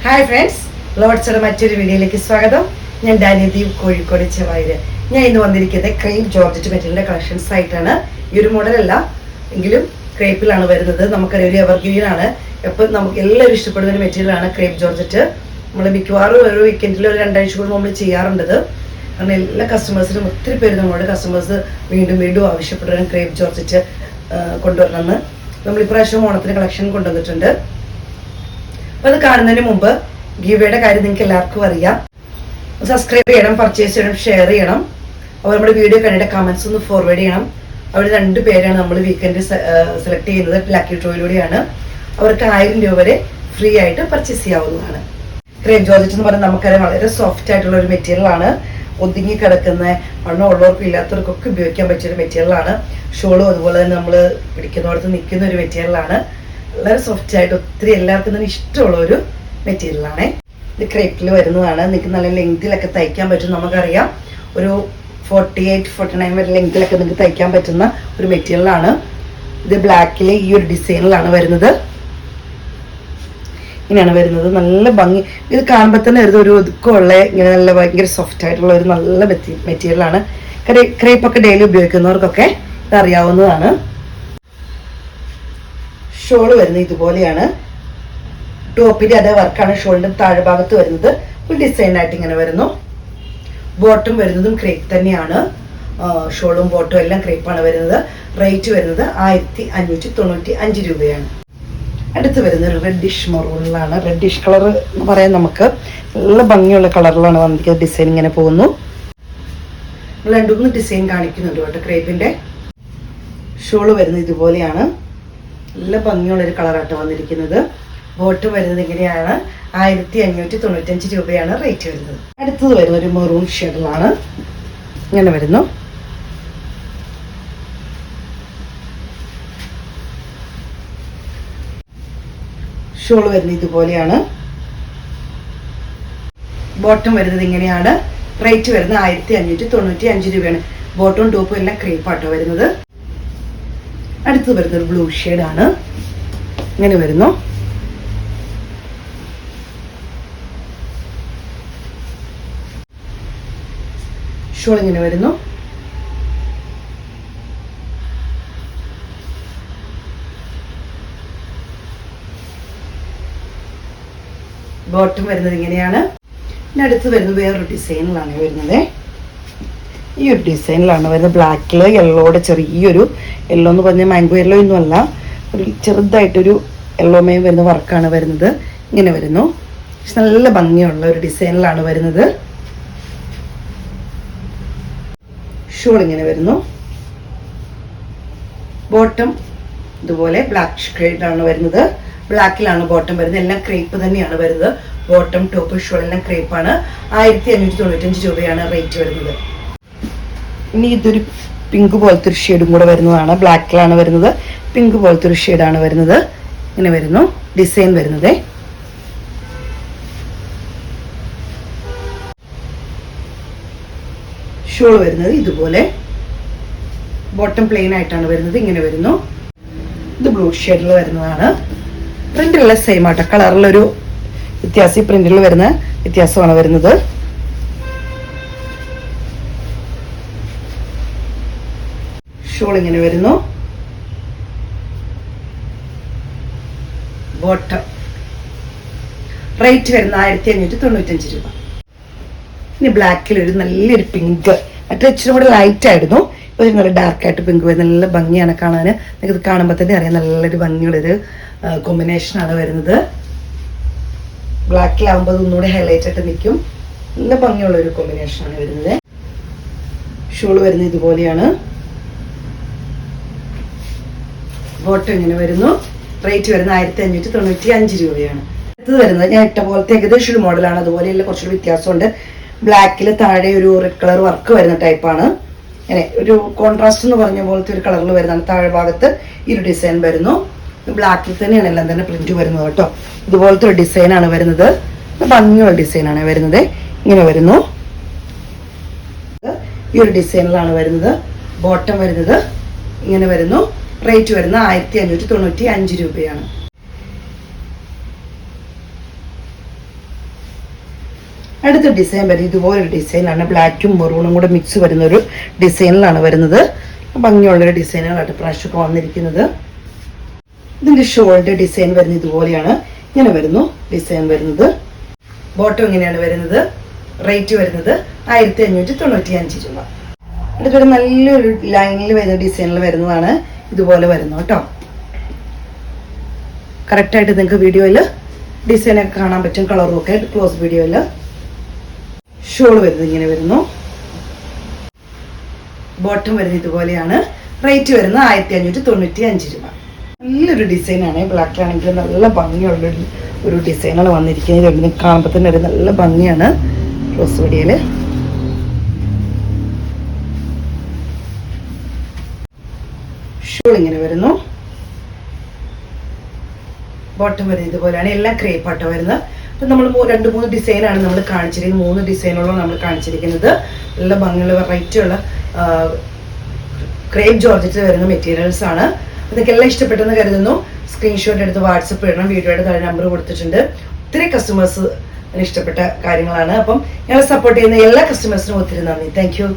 Hi friends, ലോഡ്സിയുടെ മറ്റൊരു വീഡിയോയിലേക്ക് സ്വാഗതം. ഞാൻ ഡാനിയദീപ്, കോഴിക്കോട് ചെവായില്. ഞാൻ ഇന്ന് വന്നിരിക്കുന്നത് ക്രേപ്പ് ജോർജറ്റ് മെറ്റീരിയലിന്റെ കളക്ഷൻസ് ആയിട്ടാണ്. ഈ ഒരു മോഡലല്ല എങ്കിലും ക്രേപ്പിലാണ് വരുന്നത്. നമുക്കറിയാം, ഒരു എവർഗ്രീൻ ആണ്. എപ്പോൾ നമുക്ക് എല്ലാവരും ഇഷ്ടപ്പെടുന്ന ഒരു മെറ്റീരിയലാണ് ക്രേപ്പ് ജോർജറ്റ്. നമ്മൾ മിക്കവാറും ഒരു വീക്കെൻഡിൽ ഒരു 2 ആഴ്ച കൂടി നമ്മൾ ചെയ്യാറുണ്ടത്. കാരണം എല്ലാ കസ്റ്റമേഴ്സിനും ഒത്തിരി പേര് നമ്മളോട് കസ്റ്റമേഴ്സ് വീണ്ടും ആവശ്യപ്പെടുന്ന ക്രേപ്പ് ജോർജറ്റ് കൊണ്ടുവരണമെന്ന്. നമ്മൾ ഇപ്രാവശ്യം ഓണത്തിന് കളക്ഷൻ കൊണ്ടുവന്നിട്ടുണ്ട്. അപ്പോൾ അത് കാണുന്നതിന് മുമ്പ് ഗീവയുടെ കാര്യം നിങ്ങൾക്ക് എല്ലാവർക്കും അറിയാം. സബ്സ്ക്രൈബ് ചെയ്യണം, പർച്ചേസ് ചെയ്യണം, ഷെയർ ചെയ്യണം. അപ്പോൾ നമ്മുടെ വീഡിയോ കണ്ടിട്ട് കമൻസ് ഒന്ന് ഫോർവേഡ് ചെയ്യണം. അവർ 2 പേരാണ് നമ്മൾ വീക്കെൻഡ് സെലക്ട് ചെയ്യുന്നത്. ലക്കി ഡ്രോയിലൂടെയാണ്. അവർക്ക് 1000 രൂപ വരെ ഫ്രീ ആയിട്ട് പർച്ചേസ് ചെയ്യാവുന്നതാണ്. ക്രേപ്പ് ജോർജറ്റ് എന്ന് പറയുന്നത് നമുക്കറിയാം, വളരെ സോഫ്റ്റ് ആയിട്ടുള്ള ഒരു മെറ്റീരിയലാണ്. ഒതുങ്ങി കിടക്കുന്ന വണ്ണം ഉള്ളവർക്കും ഇല്ലാത്തവർക്കൊക്കെ ഉപയോഗിക്കാൻ പറ്റിയൊരു മെറ്റീരിയലാണ്. ഷോളും അതുപോലെ തന്നെ നമ്മൾ പിടിക്കുന്നിടത്ത് നിൽക്കുന്ന ഒരു മെറ്റീരിയലാണ്. വളരെ സോഫ്റ്റ് ആയിട്ട് ഒത്തിരി എല്ലാവർക്കും തന്നെ ഇഷ്ടമുള്ള ഒരു മെറ്റീരിയലാണ്. ഇത് ക്രേപ്പിൽ വരുന്നതാണ്. നിങ്ങൾക്ക് നല്ല ലെങ്തിലൊക്കെ തയ്ക്കാൻ പറ്റും. നമുക്കറിയാം, ഒരു 48-49 വരെ ലെങ്തിലൊക്കെ നിങ്ങൾക്ക് തയ്ക്കാൻ പറ്റുന്ന ഒരു മെറ്റീരിയലാണ്. ഇത് ബ്ലാക്കിൽ ഈ ഒരു ഡിസൈനിലാണ് വരുന്നത്. ഇങ്ങനെയാണ് വരുന്നത്. നല്ല ഭംഗി. ഇത് കാണുമ്പോൾ തന്നെ ഒരു ഒതുക്കമുള്ള ഇങ്ങനെ നല്ല ഭയങ്കര സോഫ്റ്റ് ആയിട്ടുള്ള ഒരു നല്ല മെറ്റീരിയലാണ്. ക്രേപ്പൊക്കെ ഡെയിലി ഉപയോഗിക്കുന്നവർക്കൊക്കെ ഇത് അറിയാവുന്നതാണ്. ഷോള് വരുന്നത് ഇതുപോലെയാണ്. ടോപ്പിന്റെ അതേ വർക്കാണ് ഷോളിന്റെ താഴെ ഭാഗത്ത് വരുന്നത്. ഒരു ഡിസൈനായിട്ട് ഇങ്ങനെ വരുന്നു. ബോട്ടം വരുന്നതും ക്രേപ്പ് തന്നെയാണ്. ഷോളും ബോട്ടും എല്ലാം ക്രേപ്പാണ് വരുന്നത്. റേറ്റ് വരുന്നത് 1595 രൂപയാണ്. അടുത്ത് വരുന്നത് ഒരു റെഡിഷ് മറൂണിലാണ്. റെഡിഷ് കളർ എന്ന് പറയാൻ നമുക്ക് നല്ല ഭംഗിയുള്ള കളറിലാണ് വന്നിരിക്കുന്നത്. ഡിസൈൻ ഇങ്ങനെ പോകുന്നു. 2-3 ഡിസൈൻ കാണിക്കുന്നുണ്ട് കേട്ടോ. ക്രേപ്പിന്റെ ഷോള് വരുന്നത് ഇതുപോലെയാണ്. നല്ല ഭംഗിയുള്ളൊരു കളറാട്ടോ വന്നിരിക്കുന്നത്. ബോട്ടം വരുന്നത് ഇങ്ങനെയാണ്. 1595 രൂപയാണ് റേറ്റ് വരുന്നത്. അടുത്തത് വരുന്ന ഒരു മെറൂൺ ഷെയ്ഡിലാണ്. ഇങ്ങനെ വരുന്നു. ഷോൾ വരുന്നത് ഇതുപോലെയാണ്. ബോട്ടം വരുന്നത് ഇങ്ങനെയാണ്. റേറ്റ് വരുന്നത് 1595 രൂപയാണ്. ബോട്ടവും ടോപ്പും എല്ലാം ക്രേപ്പാട്ടോ വരുന്നത്. അടുത്ത് വരുന്നത് ഒരു ബ്ലൂ ഷെയ്ഡാണ്. ഇങ്ങനെ വരുന്നു. ഷോൾ ഇങ്ങനെ വരുന്നു. ബോട്ടം വരുന്നത് ഇങ്ങനെയാണ്. പിന്നെ അടുത്ത് വരുന്നത് വേറൊരു ഡിസൈനിലാണ് വരുന്നത്. ഈ ഒരു ഡിസൈനിലാണ് വരുന്നത്. ബ്ലാക്കിൽ യെല്ലോയുടെ ചെറിയൊരു യെല്ലോ എന്ന് പറഞ്ഞാൽ മാംഗോ യെല്ലോ ഒന്നുമല്ല, ഒരു ചെറുതായിട്ടൊരു യെല്ലോമയം വരുന്ന വർക്കാണ് വരുന്നത്. ഇങ്ങനെ വരുന്നു. നല്ല ഭംഗിയുള്ള ഒരു ഡിസൈനിലാണ് വരുന്നത്. ഷോൾ ഇങ്ങനെ വരുന്നു. ബോട്ടം ഇതുപോലെ ബ്ലാക്ക് ഷെയ്ഡാണ് വരുന്നത്. ബ്ലാക്കിലാണ് ബോട്ടം വരുന്നത്. എല്ലാം ക്രേപ്പ് തന്നെയാണ് വരുന്നത്. ബോട്ടം ടോപ്പ് ഷോൾ എല്ലാം ക്രേപ്പാണ്. 1595 രൂപയാണ് റേറ്റ് വരുന്നത്. ഇനി ഇതൊരു പിങ്ക് പോലത്തെ ഒരു ഷെയ്ഡും കൂടെ വരുന്നതാണ്. ബ്ലാക്കിലാണ് വരുന്നത്. പിങ്ക് പോലത്തെ ഒരു ഷെയ്ഡാണ് വരുന്നത്. ഇങ്ങനെ വരുന്നു ഡിസൈൻ വരുന്നത്. ഷോൾ വരുന്നത് ഇതുപോലെ. ബോട്ടം പ്ലെയിൻ ആയിട്ടാണ് വരുന്നത്. ഇങ്ങനെ വരുന്നു. ഇത് ബ്ലൂ ഷെയ്ഡിൽ വരുന്നതാണ്. പ്രിന്റിലുള്ള സെയിം ആട്ടോ. കളറിലൊരു വ്യത്യാസം, പ്രിന്റിൽ വരുന്ന വ്യത്യാസമാണ് വരുന്നത്. ഷോൾ ഇങ്ങനെ വരുന്നു. ബോട്ടം റേറ്റ് വരുന്ന 1595 രൂപ. ഇനി ബ്ലാക്കിൽ ഒരു നല്ലൊരു പിങ്ക്, മറ്റേ ഇച്ചിരി കൂടെ ലൈറ്റ് ആയിരുന്നു. ഒരു നല്ല ഡാർക്കായിട്ട് പിങ്ക് വരുന്നത്. നല്ല ഭംഗിയാണ് കാണാൻ. നിങ്ങൾക്ക് കാണുമ്പോൾ തന്നെ അറിയാം, നല്ലൊരു ഭംഗിയുള്ളൊരു കോമ്പിനേഷനാണ് വരുന്നത്. ബ്ലാക്കിലാവുമ്പോൾ ഒന്നുകൂടെ ഹൈലൈറ്റ് ആയിട്ട് നിൽക്കും. നല്ല ഭംഗിയുള്ള ഒരു കോമ്പിനേഷനാണ് വരുന്നത്. ഷോൾ വരുന്നത് ഇതുപോലെയാണ്. ബോട്ടം ഇങ്ങനെ വരുന്നു. റേറ്റ് വരുന്നത് 1595 രൂപയാണ്. അടുത്തത് വരുന്നത് ഞാൻ ഇട്ട പോലത്തെ ഏകദേശം ഒരു മോഡലാണ്. അതുപോലെയുള്ള കുറച്ചൊരു വ്യത്യാസമുണ്ട്. ബ്ലാക്കിൽ താഴെ ഒരു റെഡ് കളർ വർക്ക് വരുന്ന ടൈപ്പാണ്. ഇങ്ങനെ ഒരു കോൺട്രാസ്റ്റ് എന്ന് പറഞ്ഞ പോലത്തെ ഒരു കളറിൽ വരുന്നതാണ്. താഴെ ഭാഗത്ത് ഈ ഒരു ഡിസൈൻ വരുന്നു. ബ്ലാക്കിൽ തന്നെയാണ് എല്ലാം തന്നെ പ്രിന്റ് വരുന്നത് കേട്ടോ. ഇതുപോലത്തെ ഒരു ഡിസൈനാണ് വരുന്നത്. ഭംഗിയുള്ള ഡിസൈനാണ് വരുന്നത്. ഇങ്ങനെ വരുന്നു. ഈ ഒരു ഡിസൈനിലാണ് വരുന്നത്. ബോട്ടം വരുന്നത് ഇങ്ങനെ വരുന്നു. റേറ്റ് വരുന്നത് 1595 രൂപയാണ്. അടുത്ത ഡിസൈൻ വരുന്നത് ഇതുപോലൊരു ഡിസൈനാണ്. ബ്ലാക്കും മെറൂണും കൂടെ മിക്സ് വരുന്ന ഒരു ഡിസൈനിലാണ് വരുന്നത്. ഭംഗിയുള്ളൊരു ഡിസൈനുകളായിട്ട് പ്രാവശ്യമൊക്കെ വന്നിരിക്കുന്നത്. ഇതിന്റെ ഷോളിന്റെ ഡിസൈൻ വരുന്നത് ഇതുപോലെയാണ്. ഇങ്ങനെ വരുന്നു ഡിസൈൻ വരുന്നത്. ബോട്ടം ഇങ്ങനെയാണ് വരുന്നത്. റേറ്റ് വരുന്നത് 1595 രൂപ. അടുത്തൊരു നല്ലൊരു ലൈനിൽ വരുന്ന ഡിസൈനിൽ വരുന്നതാണ്. ഇതുപോലെ വരുന്നു കേട്ടോ. കറക്റ്റായിട്ട് നിങ്ങൾക്ക് വീഡിയോയിൽ ഡിസൈനൊക്കെ കാണാൻ പറ്റും. കളറും ഒക്കെ ക്ലോസ് വീഡിയോയിൽ. ഷോൾ വരുന്നത് ഇങ്ങനെ വരുന്നു. ബോട്ടം വരുന്നത് ഇതുപോലെയാണ്. റേറ്റ് വരുന്നത് 1595 രൂപ. നല്ലൊരു ഡിസൈനാണ്. ബ്ലാക്കിലാണെങ്കിൽ നല്ല ഭംഗിയുള്ള ഒരു ഡിസൈനാണ് വന്നിരിക്കുന്നത്. കാണുമ്പോൾ തന്നെ ഒരു നല്ല ഭംഗിയാണ്. ക്ലോസ് വീഡിയോയിൽ ഷോൾ ഇങ്ങനെ വരുന്നു. ബോട്ടം വരുന്നത് ഇതുപോലെയാണ്. എല്ലാം ക്രേപ്പാട്ടോ വരുന്നത്. അപ്പം നമ്മൾ 2-3 ഡിസൈനാണ് നമ്മൾ കാണിച്ചിരിക്കുന്നത്. 3 ഡിസൈനുകളാണ് നമ്മൾ കാണിച്ചിരിക്കുന്നത്. നല്ല ഭംഗിയുള്ള വെറൈറ്റിയുള്ള ക്രേപ്പ് ജോർജറ്റ് വരുന്ന മെറ്റീരിയൽസ് ആണ്. നിങ്ങൾക്ക് എല്ലാം ഇഷ്ടപ്പെട്ടെന്ന് കരുതുന്നു. സ്ക്രീൻഷോട്ട് എടുത്ത് വാട്സപ്പ് ഇടണം. വീഡിയോയുടെ താഴെ നമ്പർ കൊടുത്തിട്ടുണ്ട്. ഒത്തിരി കസ്റ്റമേഴ്സ് ഇഷ്ടപ്പെട്ട കാര്യങ്ങളാണ്. അപ്പം ഞങ്ങളെ സപ്പോർട്ട് ചെയ്യുന്ന എല്ലാ കസ്റ്റമേഴ്സിനും ഒത്തിരി നന്ദി. Thank you.